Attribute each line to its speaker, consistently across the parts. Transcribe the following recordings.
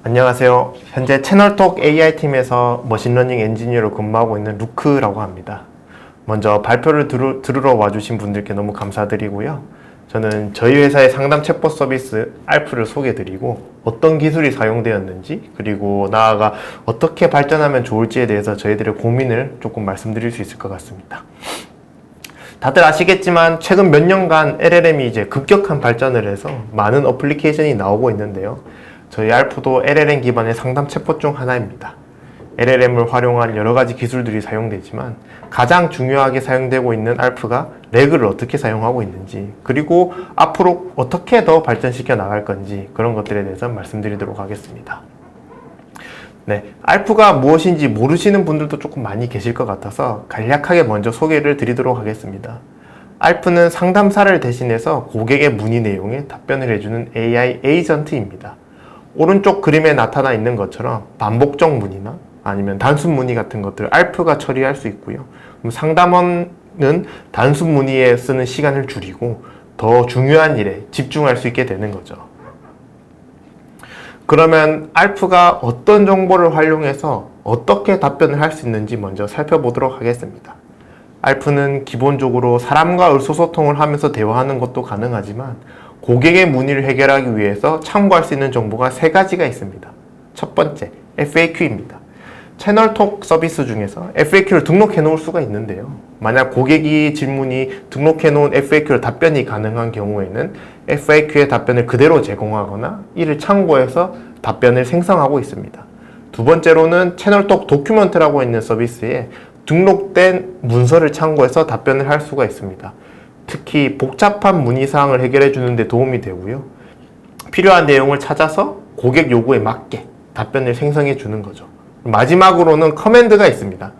Speaker 1: 안녕하세요. 현재 채널톡 AI팀에서 머신러닝 엔지니어로 근무하고 있는 루크라고 합니다. 먼저 발표를 들으러 와주신 분들께 너무 감사드리고요. 저는 저희 회사의 상담 챗봇 서비스 알프를 소개해드리고 어떤 기술이 사용되었는지, 그리고 나아가 어떻게 발전하면 좋을지에 대해서 저희들의 고민을 조금 말씀드릴 수 있을 것 같습니다. 다들 아시겠지만 최근 몇 년간 LLM이 이제 급격한 발전을 해서 많은 어플리케이션이 나오고 있는데요. 저희 알프도 LLM 기반의 상담 챗봇 중 하나입니다. LLM을 활용한 여러 가지 기술들이 사용되지만 가장 중요하게 사용되고 있는 알프가 렉을 어떻게 사용하고 있는지, 그리고 앞으로 어떻게 더 발전시켜 나갈 건지, 그런 것들에 대해서 말씀드리도록 하겠습니다. 네, 알프가 무엇인지 모르시는 분들도 조금 많이 계실 것 같아서 간략하게 먼저 소개를 드리도록 하겠습니다. 알프는 상담사를 대신해서 고객의 문의 내용에 답변을 해주는 AI 에이전트입니다. 오른쪽 그림에 나타나 있는 것처럼 반복적 문의나 아니면 단순 문의 같은 것들을 알프가 처리할 수 있고요. 그럼 상담원은 단순 문의에 쓰는 시간을 줄이고 더 중요한 일에 집중할 수 있게 되는 거죠. 그러면 알프가 어떤 정보를 활용해서 어떻게 답변을 할 수 있는지 먼저 살펴보도록 하겠습니다. 알프는 기본적으로 사람과 의사소통을 하면서 대화하는 것도 가능하지만 고객의 문의를 해결하기 위해서 참고할 수 있는 정보가 세 가지가 있습니다. 첫 번째, FAQ입니다. 채널톡 서비스 중에서 FAQ를 등록해 놓을 수가 있는데요. 만약 고객이 질문이 등록해 놓은 FAQ로 답변이 가능한 경우에는 FAQ의 답변을 그대로 제공하거나 이를 참고해서 답변을 생성하고 있습니다. 두 번째로는 채널톡 도큐먼트라고 있는 서비스에 등록된 문서를 참고해서 답변을 할 수가 있습니다. 특히 복잡한 문의사항을 해결해 주는 데 도움이 되고요. 필요한 내용을 찾아서 고객 요구에 맞게 답변을 생성해 주는 거죠. 마지막으로는 커맨드가 있습니다.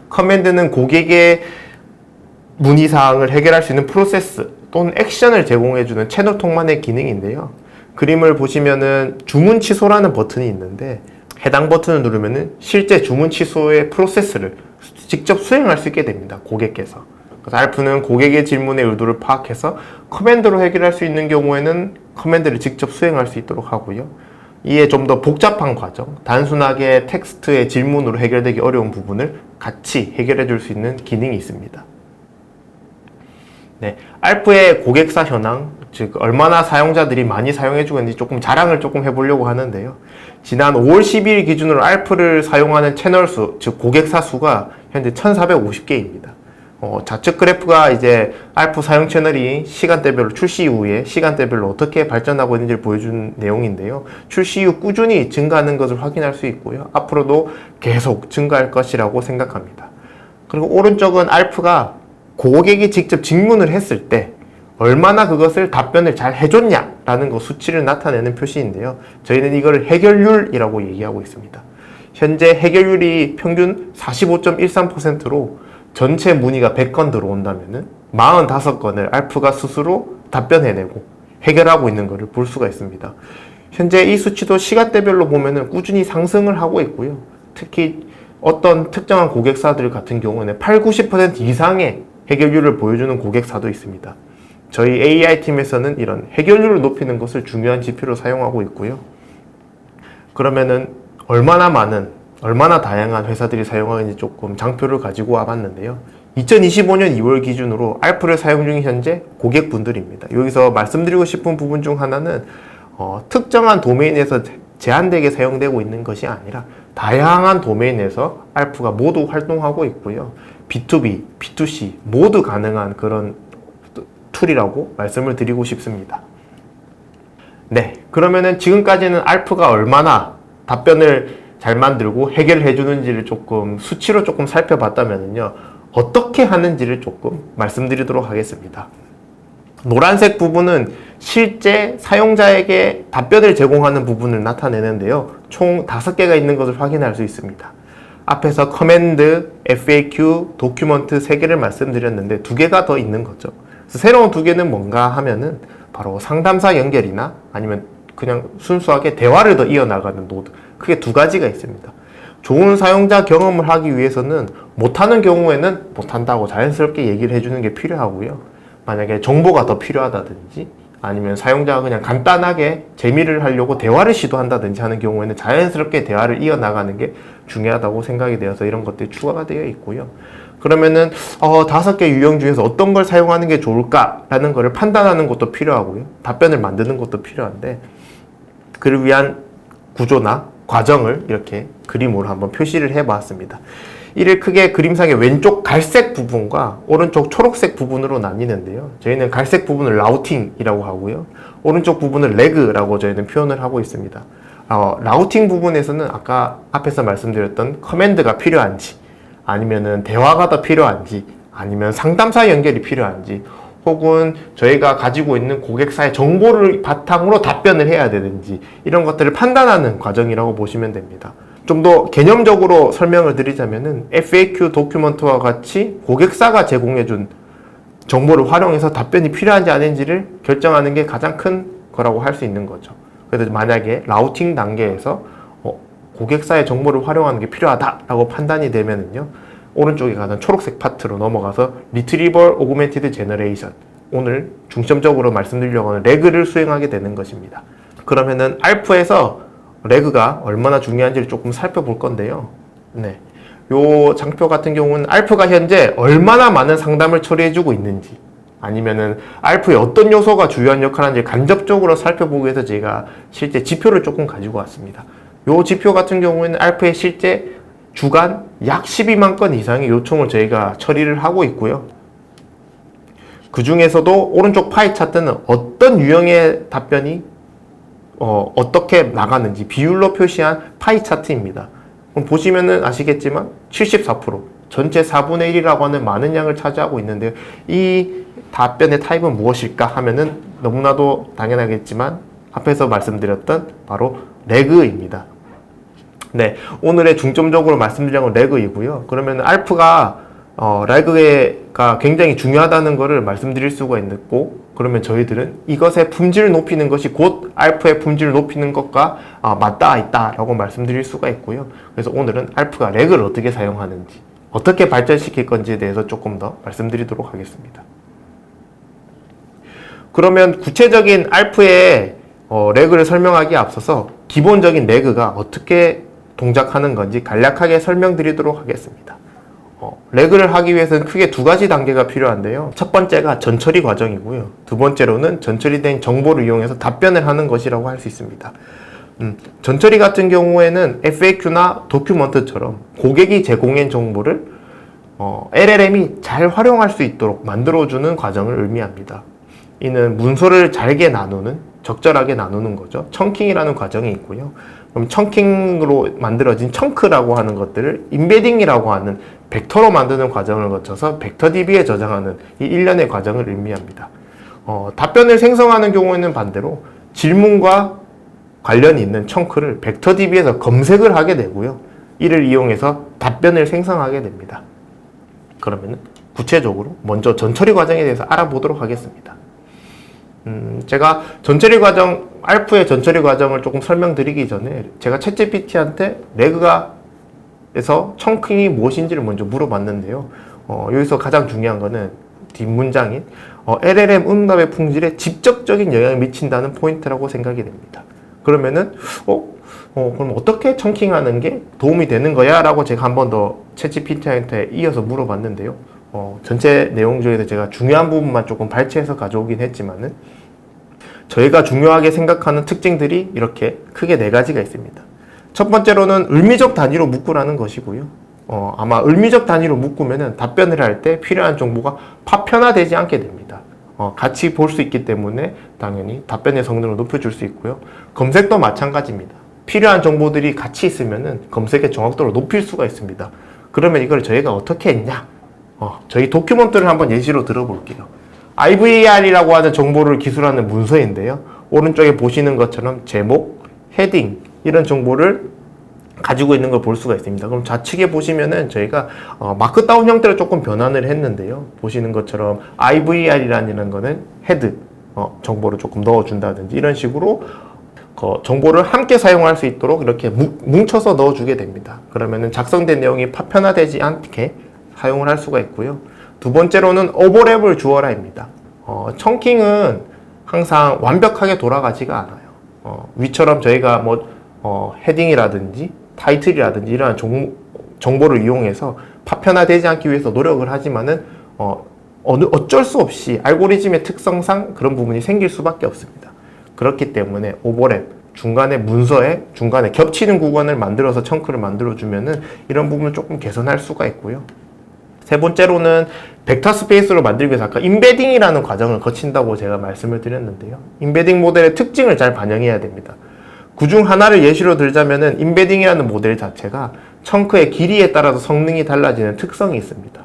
Speaker 1: 커맨드는 고객의 문의사항을 해결할 수 있는 프로세스 또는 액션을 제공해 주는 채널톡만의 기능인데요. 그림을 보시면은 주문 취소라는 버튼이 있는데 해당 버튼을 누르면은 실제 주문 취소의 프로세스를 직접 수행할 수 있게 됩니다. 고객께서. 그래서 알프는 고객의 질문의 의도를 파악해서 커맨드로 해결할 수 있는 경우에는 커맨드를 직접 수행할 수 있도록 하고요. 이에 좀 더 복잡한 과정, 단순하게 텍스트의 질문으로 해결되기 어려운 부분을 같이 해결해 줄 수 있는 기능이 있습니다. 네, 알프의 고객사 현황, 즉 얼마나 사용자들이 많이 사용해주고 있는지 조금 자랑을 조금 해보려고 하는데요. 지난 5월 12일 기준으로 알프를 사용하는 채널 수, 즉 고객사 수가 현재 1450개입니다. 좌측 그래프가 이제 알프 사용 채널이 시간대별로 출시 이후에 시간대별로 어떻게 발전하고 있는지를 보여준 내용인데요. 출시 이후 꾸준히 증가하는 것을 확인할 수 있고요. 앞으로도 계속 증가할 것이라고 생각합니다. 그리고 오른쪽은 알프가 고객이 직접 질문을 했을 때 얼마나 그것을 답변을 잘 해줬냐라는 거 수치를 나타내는 표시인데요. 저희는 이걸 해결률이라고 얘기하고 있습니다. 현재 해결률이 평균 45.13%로 전체 문의가 100건 들어온다면은 45건을 알프가 스스로 답변해내고 해결하고 있는 것을 볼 수가 있습니다. 현재 이 수치도 시간대별로 보면은 꾸준히 상승을 하고 있고요. 특히 어떤 특정한 고객사들 같은 경우는 80-90% 이상의 해결률을 보여주는 고객사도 있습니다. 저희 AI팀에서는 이런 해결률을 높이는 것을 중요한 지표로 사용하고 있고요. 그러면은 얼마나 다양한 회사들이 사용하는지 조금 장표를 가지고 와봤는데요. 2025년 2월 기준으로 알프를 사용 중인 현재 고객분들입니다. 여기서 말씀드리고 싶은 부분 중 하나는 특정한 도메인에서 제한되게 사용되고 있는 것이 아니라 다양한 도메인에서 알프가 모두 활동하고 있고요. B2B, B2C 모두 가능한 그런 툴이라고 말씀을 드리고 싶습니다. 네, 그러면은 지금까지는 알프가 얼마나 답변을 잘 만들고 해결해 주는지를 조금 수치로 조금 살펴봤다면요, 어떻게 하는지를 조금 말씀드리도록 하겠습니다. 노란색 부분은 실제 사용자에게 답변을 제공하는 부분을 나타내는데요. 총 5개가 있는 것을 확인할 수 있습니다. 앞에서 커맨드, FAQ, 도큐먼트 3개를 말씀드렸는데 2개가 더 있는 거죠. 그래서 새로운 2개는 뭔가 하면은 바로 상담사 연결이나 아니면 그냥 순수하게 대화를 더 이어나가는 노드, 크게 2가지가 있습니다. 좋은 사용자 경험을 하기 위해서는 못하는 경우에는 못한다고 자연스럽게 얘기를 해주는 게 필요하고요. 만약에 정보가 더 필요하다든지 아니면 사용자가 그냥 간단하게 재미를 하려고 대화를 시도한다든지 하는 경우에는 자연스럽게 대화를 이어나가는 게 중요하다고 생각이 되어서 이런 것들이 추가가 되어 있고요. 그러면은 5개 유형 중에서 어떤 걸 사용하는 게 좋을까라는 것을 판단하는 것도 필요하고요. 답변을 만드는 것도 필요한데 그를 위한 구조나 과정을 이렇게 그림으로 한번 표시를 해봤습니다. 이를 크게 그림상의 왼쪽 갈색 부분과 오른쪽 초록색 부분으로 나뉘는데요. 저희는 갈색 부분을 라우팅이라고 하고요. 오른쪽 부분을 레그라고 저희는 표현을 하고 있습니다. 라우팅 부분에서는 아까 앞에서 말씀드렸던 커맨드가 필요한지, 아니면은 대화가 더 필요한지, 아니면 상담사 연결이 필요한지, 혹은 저희가 가지고 있는 고객사의 정보를 바탕으로 답변을 해야 되는지 이런 것들을 판단하는 과정이라고 보시면 됩니다. 좀 더 개념적으로 설명을 드리자면은 FAQ 도큐먼트와 같이 고객사가 제공해준 정보를 활용해서 답변이 필요한지 아닌지를 결정하는 게 가장 큰 거라고 할 수 있는 거죠. 그래서 만약에 라우팅 단계에서 고객사의 정보를 활용하는 게 필요하다라고 판단이 되면은요, 오른쪽에 가는 초록색 파트로 넘어가서 Retrieval Augmented Generation, 오늘 중점적으로 말씀드리려고 하는 레그를 수행하게 되는 것입니다. 그러면은 알프에서 레그가 얼마나 중요한지를 조금 살펴볼 건데요. 네, 요 장표 같은 경우는 알프가 현재 얼마나 많은 상담을 처리해주고 있는지, 아니면은 알프의 어떤 요소가 주요한 역할을 하는지 간접적으로 살펴보기 위해서 제가 실제 지표를 조금 가지고 왔습니다. 요 지표 같은 경우에는 알프의 실제 주간 약 12만 건 이상의 요청을 저희가 처리를 하고 있고요. 그 중에서도 오른쪽 파이 차트는 어떤 유형의 답변이 어떻게 나가는지 비율로 표시한 파이 차트입니다. 그럼 보시면은 아시겠지만 74%, 전체 4분의 1이라고 하는 많은 양을 차지하고 있는데요. 이 답변의 타입은 무엇일까 하면은 너무나도 당연하겠지만 앞에서 말씀드렸던 바로 레그입니다. 네, 오늘의 중점적으로 말씀드린 건 레그이고요. 그러면 알프가 레그가 굉장히 중요하다는 것을 말씀드릴 수가 있고, 그러면 저희들은 이것의 품질을 높이는 것이 곧 알프의 품질을 높이는 것과 맞닿아 있다라고 말씀드릴 수가 있고요. 그래서 오늘은 알프가 레그를 어떻게 사용하는지, 어떻게 발전시킬 건지에 대해서 조금 더 말씀드리도록 하겠습니다. 그러면 구체적인 알프의 레그를 설명하기에 앞서서 기본적인 레그가 어떻게 동작하는 건지 간략하게 설명드리도록 하겠습니다. 레그를 하기 위해서는 크게 두 가지 단계가 필요한데요. 첫 번째가 전처리 과정이고요. 두 번째로는 전처리된 정보를 이용해서 답변을 하는 것이라고 할 수 있습니다. 전처리 같은 경우에는 FAQ나 도큐먼트처럼 고객이 제공한 정보를 LLM이 잘 활용할 수 있도록 만들어주는 과정을 의미합니다. 이는 문서를 잘게 나누는, 적절하게 나누는 거죠. 청킹이라는 과정이 있고요. 그럼 청킹으로 만들어진 청크라고 하는 것들을 임베딩이라고 하는 벡터로 만드는 과정을 거쳐서 벡터DB에 저장하는 이 일련의 과정을 의미합니다. 답변을 생성하는 경우에는 반대로 질문과 관련이 있는 청크를 벡터DB에서 검색을 하게 되고요. 이를 이용해서 답변을 생성하게 됩니다. 그러면 구체적으로 먼저 전처리 과정에 대해서 알아보도록 하겠습니다. 제가 전처리 과정, 알프의 전처리 과정을 조금 설명드리기 전에 제가 챗GPT한테 레그가에서 청킹이 무엇인지를 먼저 물어봤는데요. 여기서 가장 중요한 거는 뒷문장인 LLM 응답의 품질에 직접적인 영향을 미친다는 포인트라고 생각이 됩니다. 그러면은 그럼 어떻게 청킹하는 게 도움이 되는 거야? 라고 제가 한 번 더 챗GPT한테 이어서 물어봤는데요. 전체 내용 중에서 제가 중요한 부분만 조금 발췌해서 가져오긴 했지만은 저희가 중요하게 생각하는 특징들이 이렇게 크게 4가지가 있습니다. 첫 번째로는 의미적 단위로 묶으라는 것이고요. 아마 의미적 단위로 묶으면은 답변을 할 때 필요한 정보가 파편화되지 않게 됩니다. 같이 볼 수 있기 때문에 당연히 답변의 성능을 높여줄 수 있고요. 검색도 마찬가지입니다. 필요한 정보들이 같이 있으면은 검색의 정확도를 높일 수가 있습니다. 그러면 이걸 저희가 어떻게 했냐? 저희 도큐먼트를 한번 예시로 들어볼게요. IVR이라고 하는 정보를 기술하는 문서인데요. 오른쪽에 보시는 것처럼 제목, 헤딩 이런 정보를 가지고 있는 걸 볼 수가 있습니다. 그럼 좌측에 보시면은 저희가 마크다운 형태로 조금 변환을 했는데요. 보시는 것처럼 IVR이라는 거는 헤드 정보를 조금 넣어준다든지 이런 식으로 정보를 함께 사용할 수 있도록 이렇게 뭉쳐서 넣어주게 됩니다. 그러면은 작성된 내용이 파편화되지 않게 사용을 할 수가 있고요. 두 번째로는 오버랩을 주어라입니다. 청킹은 항상 완벽하게 돌아가지가 않아요. 위처럼 저희가 헤딩이라든지 타이틀이라든지 이러한 정보를 이용해서 파편화되지 않기 위해서 노력을 하지만은 어쩔 수 없이 알고리즘의 특성상 그런 부분이 생길 수밖에 없습니다. 그렇기 때문에 오버랩, 중간에 문서에 중간에 겹치는 구간을 만들어서 청크를 만들어주면은 이런 부분을 조금 개선할 수가 있고요. 세 번째로는 벡터 스페이스로 만들기 위해서 아까 임베딩이라는 과정을 거친다고 제가 말씀을 드렸는데요. 임베딩 모델의 특징을 잘 반영해야 됩니다. 그중 하나를 예시로 들자면은 임베딩이라는 모델 자체가 청크의 길이에 따라서 성능이 달라지는 특성이 있습니다.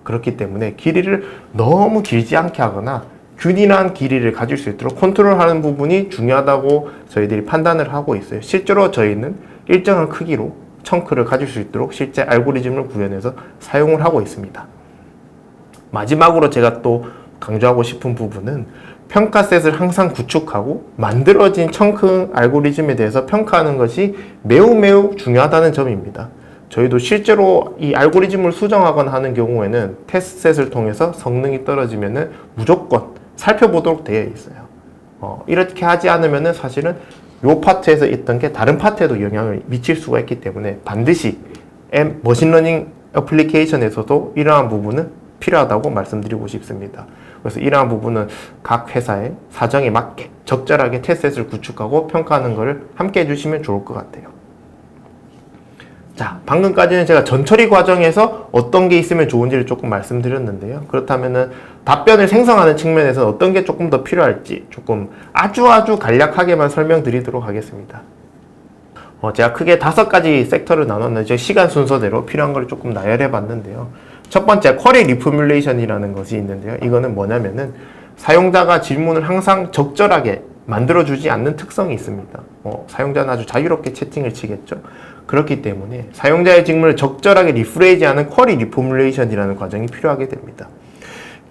Speaker 1: 그렇기 때문에 길이를 너무 길지 않게 하거나 균일한 길이를 가질 수 있도록 컨트롤하는 부분이 중요하다고 저희들이 판단을 하고 있어요. 실제로 저희는 일정한 크기로 청크를 가질 수 있도록 실제 알고리즘을 구현해서 사용을 하고 있습니다. 마지막으로 제가 또 강조하고 싶은 부분은 평가셋을 항상 구축하고 만들어진 청크 알고리즘에 대해서 평가하는 것이 매우 중요하다는 점입니다. 저희도 실제로 이 알고리즘을 수정하거나 하는 경우에는 테스트셋을 통해서 성능이 떨어지면은 무조건 살펴보도록 되어 있어요. 이렇게 하지 않으면은 사실은 이 파트에서 있던 게 다른 파트에도 영향을 미칠 수가 있기 때문에 반드시 머신러닝 애플리케이션에서도 이러한 부분은 필요하다고 말씀드리고 싶습니다. 그래서 이러한 부분은 각 회사의 사정에 맞게 적절하게 테스트셋을 구축하고 평가하는 것을 함께 해주시면 좋을 것 같아요. 자, 방금까지는 제가 전처리 과정에서 어떤 게 있으면 좋은지를 조금 말씀드렸는데요. 그렇다면은 답변을 생성하는 측면에서 어떤 게 조금 더 필요할지 조금 아주 간략하게만 설명드리도록 하겠습니다. 제가 크게 5가지 섹터를 나눴는데 시간 순서대로 필요한 걸 조금 나열해 봤는데요. 첫 번째, 쿼리 리포뮬레이션이라는 것이 있는데요. 이거는 뭐냐면은 사용자가 질문을 항상 적절하게 만들어주지 않는 특성이 있습니다. 사용자는 아주 자유롭게 채팅을 치겠죠. 그렇기 때문에 사용자의 질문을 적절하게 리프레이즈하는 쿼리 리포뮬레이션이라는 과정이 필요하게 됩니다.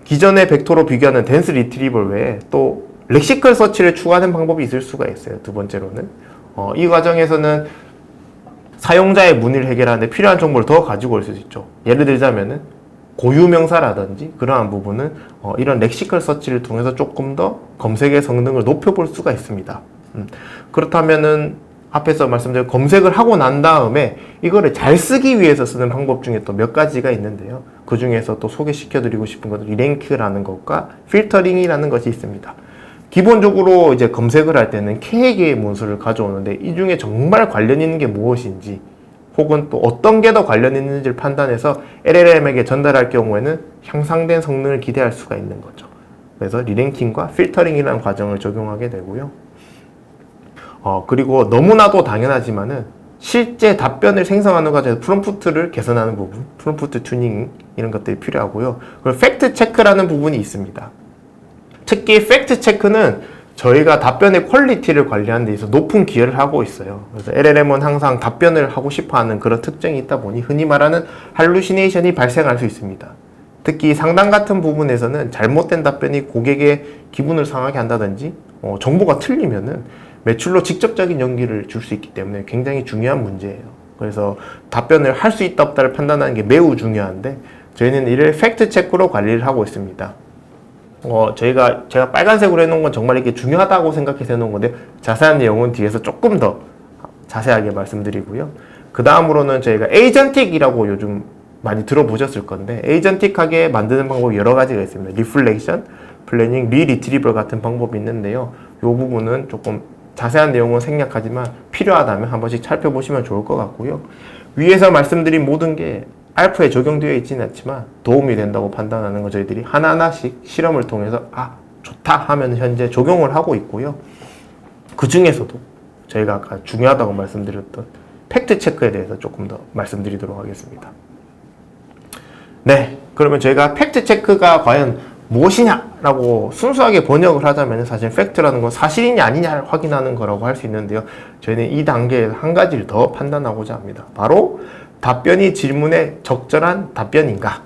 Speaker 1: 기존의 벡터로 비교하는 덴스 리트리버 외에 또 렉시컬 서치를 추가하는 방법이 있을 수가 있어요. 두 번째로는 이 과정에서는 사용자의 문의를 해결하는데 필요한 정보를 더 가지고 올 수 있죠. 예를 들자면은 고유명사라든지 그러한 부분은 이런 렉시컬 서치를 통해서 조금 더 검색의 성능을 높여볼 수가 있습니다. 그렇다면은 앞에서 말씀드린 검색을 하고 난 다음에 이거를 잘 쓰기 위해서 쓰는 방법 중에 또 몇 가지가 있는데요. 그 중에서 또 소개시켜 드리고 싶은 것은 리랭크라는 것과 필터링이라는 것이 있습니다. 기본적으로 이제 검색을 할 때는 K개의 문서를 가져오는데 이 중에 정말 관련 있는 게 무엇인지 혹은 또 어떤 게 더 관련 있는지를 판단해서 LLM에게 전달할 경우에는 향상된 성능을 기대할 수가 있는 거죠. 그래서 리랭킹과 필터링이라는 과정을 적용하게 되고요. 그리고 너무나도 당연하지만은 실제 답변을 생성하는 과정에서 프롬프트를 개선하는 부분, 프롬프트 튜닝 이런 것들이 필요하고요. 그리고 팩트 체크라는 부분이 있습니다. 특히 팩트 체크는 저희가 답변의 퀄리티를 관리하는 데 있어서 높은 기여를 하고 있어요. 그래서 LLM은 항상 답변을 하고 싶어하는 그런 특징이 있다 보니 흔히 말하는 할루시네이션이 발생할 수 있습니다. 특히 상담 같은 부분에서는 잘못된 답변이 고객의 기분을 상하게 한다든지 정보가 틀리면은 매출로 직접적인 연기를 줄 수 있기 때문에 굉장히 중요한 문제예요. 그래서 답변을 할 수 있다 없다를 판단하는 게 매우 중요한데 저희는 이를 팩트 체크로 관리를 하고 있습니다. 제가 빨간색으로 해놓은 건 정말 이게 중요하다고 생각해서 해놓은 건데 자세한 내용은 뒤에서 조금 더 자세하게 말씀드리고요. 그 다음으로는 저희가 에이전틱이라고 요즘 많이 들어보셨을 건데 에이전틱하게 만드는 방법이 여러 가지가 있습니다. 리플렉션, 플래닝, 리리트리버 같은 방법이 있는데요. 이 부분은 조금 자세한 내용은 생략하지만 필요하다면 한 번씩 살펴보시면 좋을 것 같고요. 위에서 말씀드린 모든 게 알프에 적용되어 있지는 않지만 도움이 된다고 판단하는 거 저희들이 하나하나씩 실험을 통해서 좋다 하면 현재 적용을 하고 있고요. 그 중에서도 저희가 아까 중요하다고 말씀드렸던 팩트 체크에 대해서 조금 더 말씀드리도록 하겠습니다. 네, 그러면 저희가 팩트 체크가 과연 무엇이냐라고 순수하게 번역을 하자면 사실 팩트라는 건 사실이냐 아니냐를 확인하는 거라고 할 수 있는데요. 저희는 이 단계에서 한 가지를 더 판단하고자 합니다. 바로 답변이 질문에 적절한 답변인가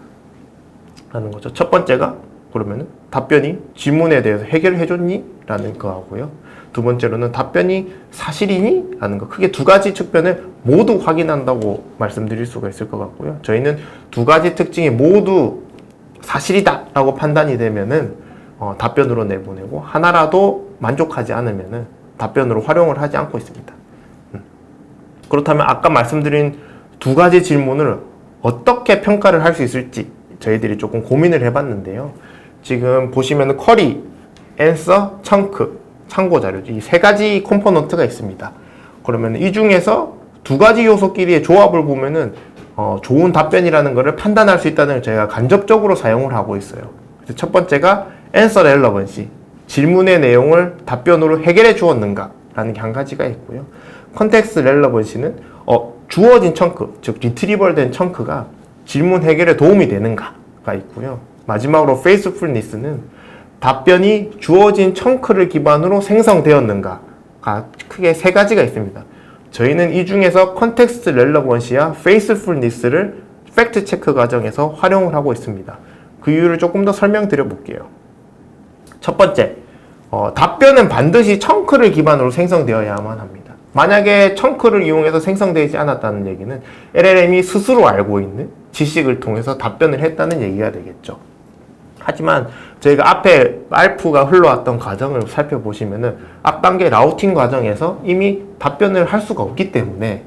Speaker 1: 라는 거죠. 첫 번째가 그러면 답변이 질문에 대해서 해결해 줬니? 라는 거하고요. 두 번째로는 답변이 사실이니? 라는 거. 크게 두 가지 측면을 모두 확인한다고 말씀드릴 수가 있을 것 같고요. 저희는 두 가지 특징이 모두 사실이다 라고 판단이 되면은 답변으로 내보내고 하나라도 만족하지 않으면은 답변으로 활용을 하지 않고 있습니다. 그렇다면 아까 말씀드린 두 가지 질문을 어떻게 평가를 할 수 있을지 저희들이 조금 고민을 해봤는데요. 지금 보시면 쿼리, 앤서, 청크, 참고 자료 이 세 가지 컴포넌트가 있습니다. 그러면 이 중에서 두 가지 요소끼리의 조합을 보면은 좋은 답변이라는 것을 판단할 수 있다는 걸 저희가 간접적으로 사용을 하고 있어요. 그래서 첫 번째가 answer relevancy, 질문의 내용을 답변으로 해결해 주었는가 라는 게 한 가지가 있고요. context relevancy는 주어진 청크, 즉 리트리벌 된 청크가 질문 해결에 도움이 되는가가 있고요. 마지막으로 faithfulness는 답변이 주어진 청크를 기반으로 생성되었는가가 크게 세 가지가 있습니다. 저희는 이 중에서 컨텍스트 렐러번시와 페이스풀니스를 팩트 체크 과정에서 활용을 하고 있습니다. 그 이유를 조금 더 설명드려 볼게요. 첫 번째, 답변은 반드시 청크를 기반으로 생성되어야만 합니다. 만약에 청크를 이용해서 생성되지 않았다는 얘기는 LLM이 스스로 알고 있는 지식을 통해서 답변을 했다는 얘기가 되겠죠. 하지만 저희가 앞에 알프가 흘러왔던 과정을 살펴보시면은 앞 단계 라우팅 과정에서 이미 답변을 할 수가 없기 때문에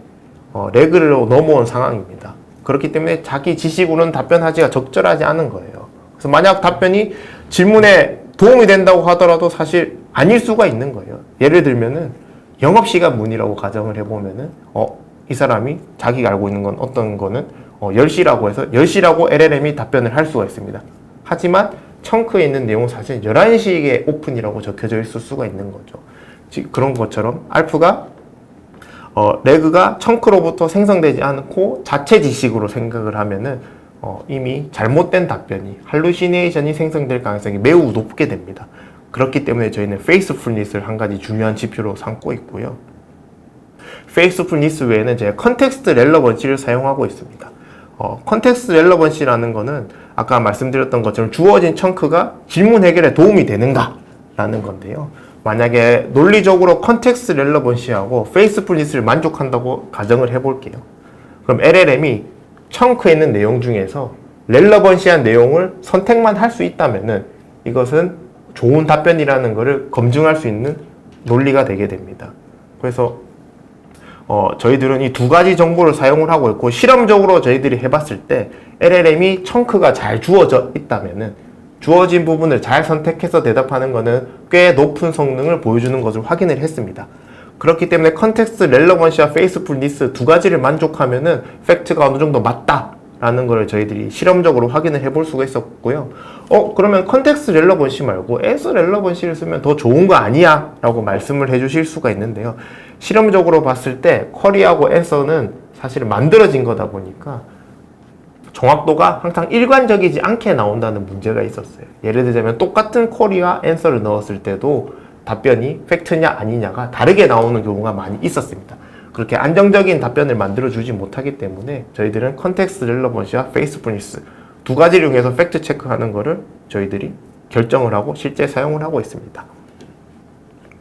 Speaker 1: 레그로 넘어온 상황입니다. 그렇기 때문에 자기 지식으로는 답변하기가 적절하지 않은 거예요. 그래서 만약 답변이 질문에 도움이 된다고 하더라도 사실 아닐 수가 있는 거예요. 예를 들면은 영업시간 문의라고 가정을 해보면은 이 사람이 자기가 알고 있는 건 어떤 거는 10시라고 해서 10시라고 LLM이 답변을 할 수가 있습니다. 하지만 청크에 있는 내용은 사실 11시에 오픈이라고 적혀져 있을 수가 있는 거죠. 그런 것처럼 알프가 레그가 청크로부터 생성되지 않고 자체 지식으로 생각을 하면은 이미 잘못된 답변이 할루시네이션이 생성될 가능성이 매우 높게 됩니다. 그렇기 때문에 저희는 페이스풀니스를 한 가지 중요한 지표로 삼고 있고요. 페이스풀니스 외에는 제가 컨텍스트 렐러번시를 사용하고 있습니다. 컨텍스트 렐러번시라는 거는 아까 말씀드렸던 것처럼 주어진 청크가 질문 해결에 도움이 되는가 라는 건데요. 만약에 논리적으로 컨텍스트 렐러번시하고 페이스풀니스를 만족한다고 가정을 해볼게요. 그럼 LLM이 청크에 있는 내용 중에서 렐러번시한 내용을 선택만 할 수 있다면은 이것은 좋은 답변이라는 것을 검증할 수 있는 논리가 되게 됩니다. 그래서 저희들은 이 두 가지 정보를 사용을 하고 있고 실험적으로 저희들이 해봤을 때 LLM이 청크가 잘 주어져 있다면은 주어진 부분을 잘 선택해서 대답하는 것은 꽤 높은 성능을 보여주는 것을 확인을 했습니다. 그렇기 때문에 컨텍스트 렐러번시와 페이스풀니스 두 가지를 만족하면은 팩트가 어느 정도 맞다라는 걸 저희들이 실험적으로 확인을 해볼 수가 있었고요. 그러면 컨텍스트 렐러번시 말고 앤서 렐러번시를 쓰면 더 좋은 거 아니야? 라고 말씀을 해주실 수가 있는데요. 실험적으로 봤을 때 쿼리하고 앤서는 사실 만들어진 거다 보니까 정확도가 항상 일관적이지 않게 나온다는 문제가 있었어요. 예를 들자면 똑같은 쿼리와 앤서를 넣었을 때도 답변이 팩트냐 아니냐가 다르게 나오는 경우가 많이 있었습니다. 그렇게 안정적인 답변을 만들어주지 못하기 때문에 저희들은 컨텍스트 렐러번시와 페이스풀니스 두 가지를 이용해서 팩트 체크하는 거를 저희들이 결정을 하고 실제 사용을 하고 있습니다.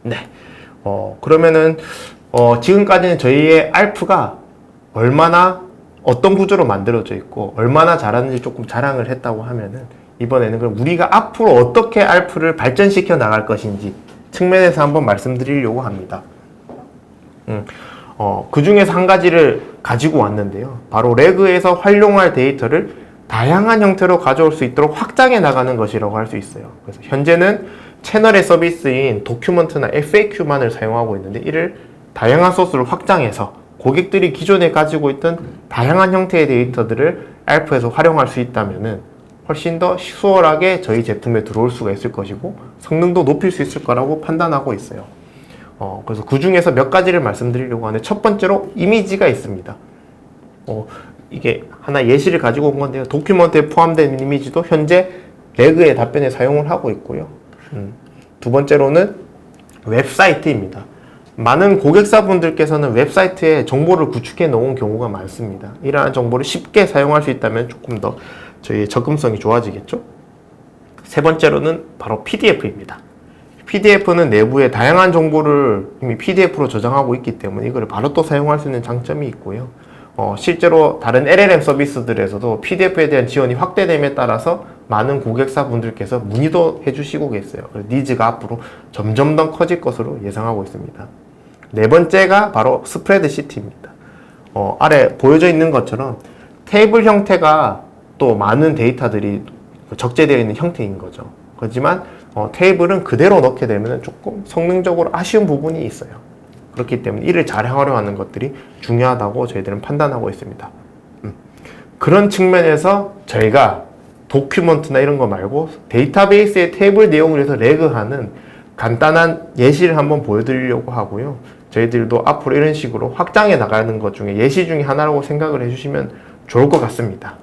Speaker 1: 네. 그러면은 지금까지는 저희의 알프가 얼마나 어떤 구조로 만들어져 있고 얼마나 잘하는지 조금 자랑을 했다고 하면은 이번에는 그럼 우리가 앞으로 어떻게 알프를 발전시켜 나갈 것인지 측면에서 한번 말씀드리려고 합니다. 그 중에서 한 가지를 가지고 왔는데요. 바로 레그에서 활용할 데이터를 다양한 형태로 가져올 수 있도록 확장해 나가는 것이라고 할 수 있어요. 그래서 현재는 채널의 서비스인 도큐먼트나 FAQ만을 사용하고 있는데 이를 다양한 소스로 확장해서 고객들이 기존에 가지고 있던 다양한 형태의 데이터들을 알프에서 활용할 수 있다면은 훨씬 더 수월하게 저희 제품에 들어올 수가 있을 것이고 성능도 높일 수 있을 거라고 판단하고 있어요. 그래서 그 중에서 몇 가지를 말씀드리려고 하는데 첫 번째로 이미지가 있습니다. 이게 하나 예시를 가지고 온 건데요. 도큐먼트에 포함된 이미지도 현재 레그의 답변에 사용을 하고 있고요. 두 번째로는 웹사이트입니다. 많은 고객사분들께서는 웹사이트에 정보를 구축해 놓은 경우가 많습니다. 이러한 정보를 쉽게 사용할 수 있다면 조금 더 저희의 접근성이 좋아지겠죠? 세 번째로는 바로 PDF입니다. PDF는 내부에 다양한 정보를 이미 PDF로 저장하고 있기 때문에 이걸 바로 또 사용할 수 있는 장점이 있고요. 실제로 다른 LLM 서비스들에서도 PDF에 대한 지원이 확대됨에 따라서 많은 고객사분들께서 문의도 해주시고 계세요. 니즈가 앞으로 점점 더 커질 것으로 예상하고 있습니다. 네 번째가 바로 스프레드시트입니다. 아래 보여져 있는 것처럼 테이블 형태가 또 많은 데이터들이 적재되어 있는 형태인 거죠. 그렇지만 테이블은 그대로 넣게 되면 조금 성능적으로 아쉬운 부분이 있어요. 그렇기 때문에 이를 잘 활용하는 것들이 중요하다고 저희들은 판단하고 있습니다. 그런 측면에서 저희가 도큐먼트나 이런 거 말고 데이터베이스의 테이블 내용을 해서 레그하는 간단한 예시를 한번 보여드리려고 하고요. 저희들도 앞으로 이런 식으로 확장해 나가는 것 중에 예시 중에 하나라고 생각을 해주시면 좋을 것 같습니다.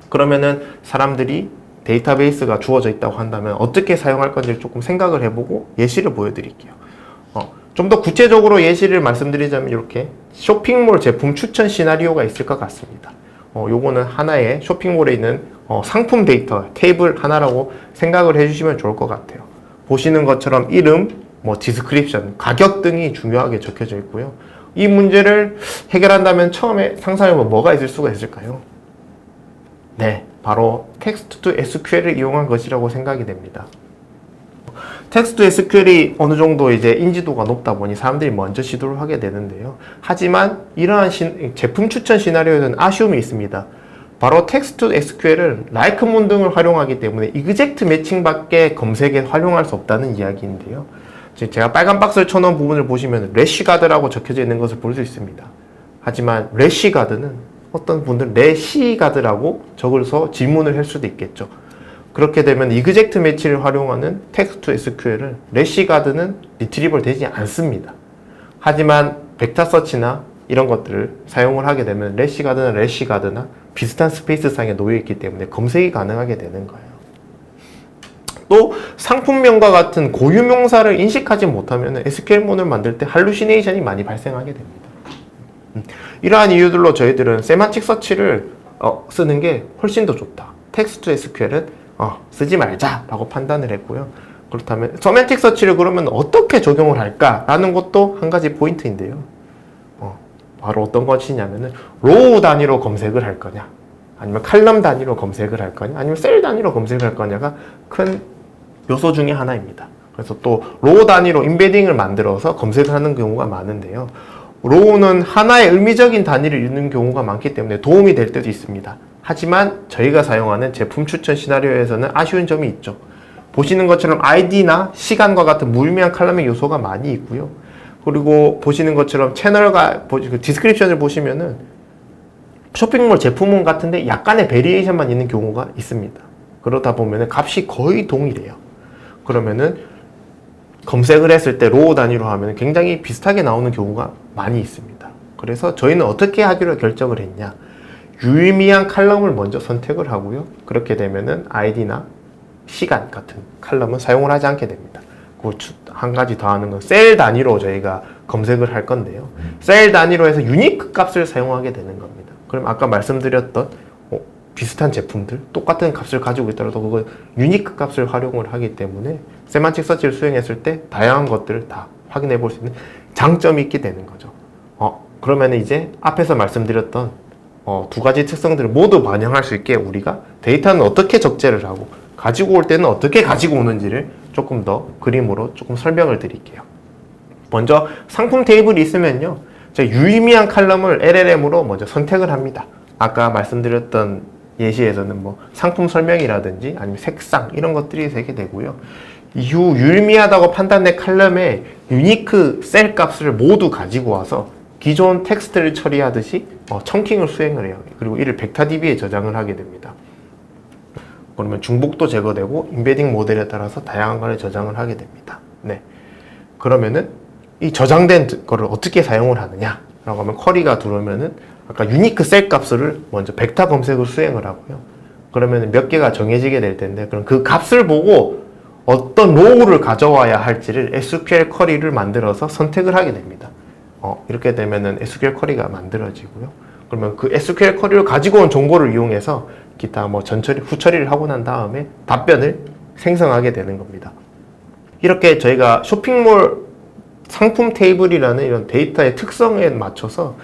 Speaker 1: 그러면은 사람들이 데이터베이스가 주어져 있다고 한다면 어떻게 사용할 건지를 조금 생각을 해보고 예시를 보여드릴게요. 좀 더 구체적으로 예시를 말씀드리자면 이렇게 쇼핑몰 제품 추천 시나리오가 있을 것 같습니다. 요거는 하나의 쇼핑몰에 있는 상품 데이터 테이블 하나라고 생각을 해주시면 좋을 것 같아요. 보시는 것처럼 이름, 디스크립션, 가격 등이 중요하게 적혀져 있고요. 이 문제를 해결한다면 처음에 상상해보면 뭐가 있을 수가 있을까요? 네, 바로 텍스트 투 SQL을 이용한 것이라고 생각이 됩니다. 텍스트 SQL이 어느 정도 이제 인지도가 높다 보니 사람들이 먼저 시도를 하게 되는데요. 하지만 이러한 제품 추천 시나리오에는 아쉬움이 있습니다. 바로 텍스트 SQL은 라이크문 등을 활용하기 때문에 이그젝트 매칭밖에 검색에 활용할 수 없다는 이야기인데요. 제가 빨간 박스를 쳐놓은 부분을 보시면 래쉬가드라고 적혀져 있는 것을 볼 수 있습니다. 하지만 래쉬가드는 어떤 분들은 래시가드라고 적어서 질문을 할 수도 있겠죠. 그렇게 되면 이그젝트 매치를 활용하는 텍스트 SQL은 래시가드는 리트리벌 되지 않습니다. 하지만 벡터 서치나 이런 것들을 사용을 하게 되면 래시가드나 비슷한 스페이스상에 놓여 있기 때문에 검색이 가능하게 되는 거예요. 또 상품명과 같은 고유명사를 인식하지 못하면 SQL문을 만들 때 할루시네이션이 많이 발생하게 됩니다. 이러한 이유들로 저희들은 세만틱 서치를 쓰는 게 훨씬 더 좋다. 텍스트 SQL은 쓰지 말자라고 판단을 했고요. 그렇다면 세만틱 서치를 그러면 어떻게 적용을 할까라는 것도 한 가지 포인트인데요. 바로 어떤 것이냐면은 로우 단위로 검색을 할 거냐, 아니면 칼럼 단위로 검색을 할 거냐, 아니면 셀 단위로 검색을 할 거냐가 큰 요소 중에 하나입니다. 그래서 또 로우 단위로 임베딩을 만들어서 검색을 하는 경우가 많은데요. 로우는 하나의 의미적인 단위를 읽는 경우가 많기 때문에 도움이 될 때도 있습니다. 하지만 저희가 사용하는 제품 추천 시나리오에서는 아쉬운 점이 있죠. 보시는 것처럼 아이디나 시간과 같은 무의미한 칼럼의 요소가 많이 있고요. 그리고 보시는 것처럼 채널과 디스크립션을 보시면은 쇼핑몰 제품문 같은데 약간의 베리에이션만 있는 경우가 있습니다. 그러다 보면은 값이 거의 동일해요. 그러면은 검색을 했을 때 로우 단위로 하면 굉장히 비슷하게 나오는 경우가 많이 있습니다. 그래서 저희는 어떻게 하기로 결정을 했냐, 유의미한 칼럼을 먼저 선택을 하고요. 그렇게 되면은 아이디나 시간 같은 칼럼은 사용을 하지 않게 됩니다. 한 가지 더 하는 건 셀 단위로 저희가 검색을 할 건데요. 셀 단위로 해서 유니크 값을 사용하게 되는 겁니다. 그럼 아까 말씀드렸던 비슷한 제품들, 똑같은 값을 가지고 있더라도 그거 유니크 값을 활용을 하기 때문에 세만틱 서치를 수행했을 때 다양한 것들을 다 확인해 볼 수 있는 장점이 있게 되는 거죠. 그러면 이제 앞에서 말씀드렸던 두 가지 특성들을 모두 반영할 수 있게 우리가 데이터는 어떻게 적재를 하고 가지고 올 때는 어떻게 가지고 오는지를 조금 더 그림으로 조금 설명을 드릴게요. 먼저 상품 테이블이 있으면요, 유의미한 칼럼을 LLM으로 먼저 선택을 합니다. 아까 말씀드렸던 예시에서는 상품 설명이라든지 아니면 색상 이런 것들이 되게 되고요. 이후 유의미하다고 판단된 칼럼의 유니크 셀 값을 모두 가지고 와서 기존 텍스트를 처리하듯이 청킹을 수행을 해요. 그리고 이를 벡터DB에 저장을 하게 됩니다. 그러면 중복도 제거되고 임베딩 모델에 따라서 다양한 거를 저장을 하게 됩니다. 네. 그러면은 이 저장된 거를 어떻게 사용을 하느냐 라고 하면 쿼리가 들어오면은 아까 유니크 셀 값을 먼저 벡터 검색을 수행을 하고요. 그러면 몇 개가 정해지게 될 텐데, 그럼 그 값을 보고 어떤 로우를 가져와야 할지를 SQL 쿼리를 만들어서 선택을 하게 됩니다. 이렇게 되면은 SQL 쿼리가 만들어지고요. 그러면 그 SQL 쿼리를 가지고 온 정보를 이용해서 기타 전처리, 후처리를 하고 난 다음에 답변을 생성하게 되는 겁니다. 이렇게 저희가 쇼핑몰 상품 테이블이라는 이런 데이터의 특성에 맞춰서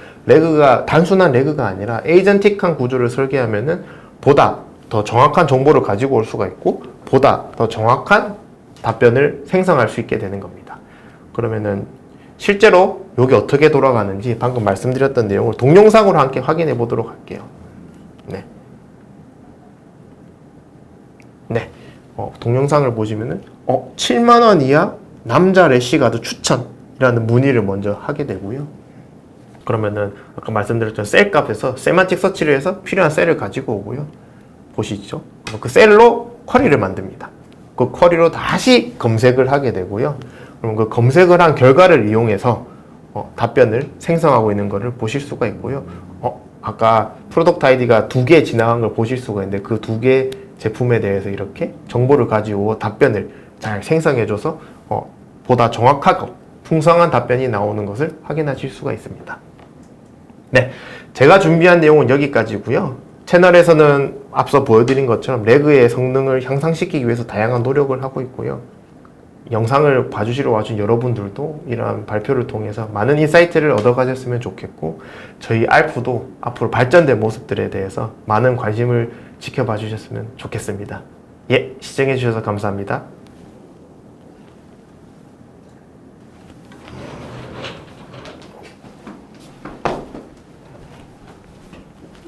Speaker 1: 단순한 레그가 아니라 에이전틱한 구조를 설계하면은 보다 더 정확한 정보를 가지고 올 수가 있고 보다 더 정확한 답변을 생성할 수 있게 되는 겁니다. 그러면은 실제로 이게 어떻게 돌아가는지 방금 말씀드렸던 내용을 동영상으로 함께 확인해 보도록 할게요. 네. 네. 동영상을 보시면은 7만 원 이하 남자 래시가드 추천이라는 문의를 먼저 하게 되고요. 그러면은 아까 말씀드렸던 셀 값에서 세만틱 서치를 해서 필요한 셀을 가지고 오고요. 보시죠. 그 셀로 쿼리를 만듭니다. 그 쿼리로 다시 검색을 하게 되고요. 그럼 그 검색을 한 결과를 이용해서 답변을 생성하고 있는 것을 보실 수가 있고요. 아까 프로덕트 아이디가 2개 지나간 걸 보실 수가 있는데 그 2개 제품에 대해서 이렇게 정보를 가지고 답변을 잘 생성해줘서 보다 정확하고 풍성한 답변이 나오는 것을 확인하실 수가 있습니다. 네, 제가 준비한 내용은 여기까지고요. 채널에서는 앞서 보여드린 것처럼 레그의 성능을 향상시키기 위해서 다양한 노력을 하고 있고요. 영상을 봐주시러 와준 여러분들도 이러한 발표를 통해서 많은 인사이트를 얻어가셨으면 좋겠고 저희 알프도 앞으로 발전된 모습들에 대해서 많은 관심을 지켜봐 주셨으면 좋겠습니다. 예, 시청해 주셔서 감사합니다.